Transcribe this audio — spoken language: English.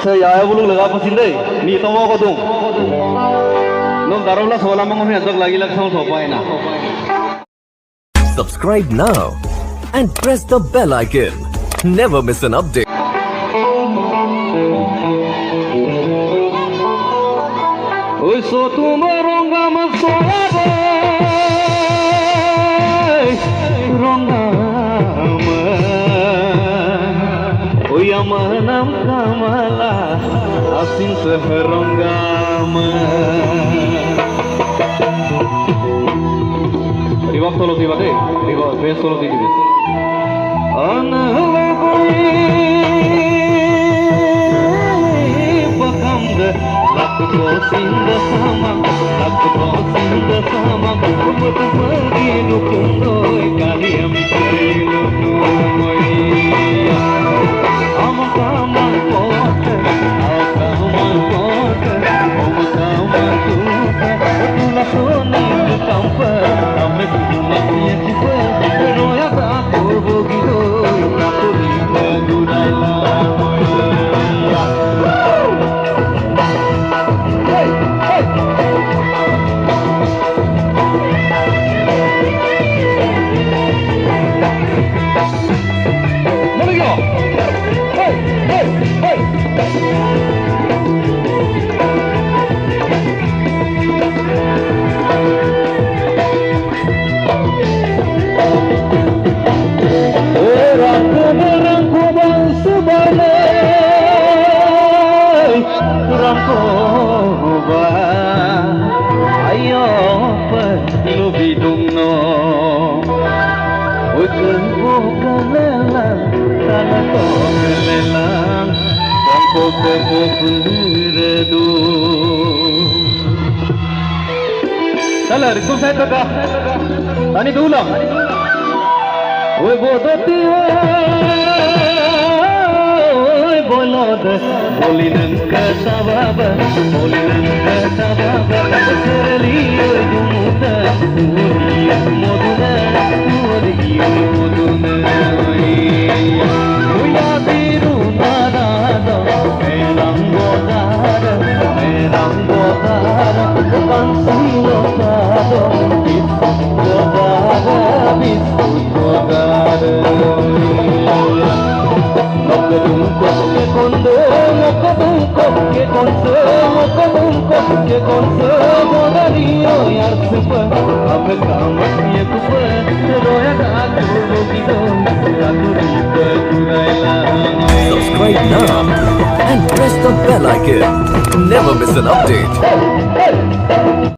Saya ya bulung lega pasindai ni tomo ko dung nom darola sola mangom he jog lagi lag song sopai na. Subscribe now and press the bell icon. Never miss an update. Oi so tumaronga masore ronga oi amanam kamala asin seheronga Ribak solo tiba deh, ribak bes solo tiba. Laku sinda sama, kupat pergi nukundoi kaliam kailunuoi. Ama kote, oma tuka, tula soni kutampa, ame kumasiya tipe, roya tak begitu, aku lima gudailah. Ayo perlubidung no, bukan lelang, tanah kau lelang, bangko kepoperedu. Salah, rikum saya kata, tani tulang, oi bodoti bolod, bolinen kesabab, serli jumuta, moduna, uya biru nada, merang bodar, bukan silo kado, bisu bodar. Mokadungko ke konse modario yar sepa ape kamatnya kupa roya dak logido aku ripe kuraila. Subscribe now and press the bell icon. Never miss an update.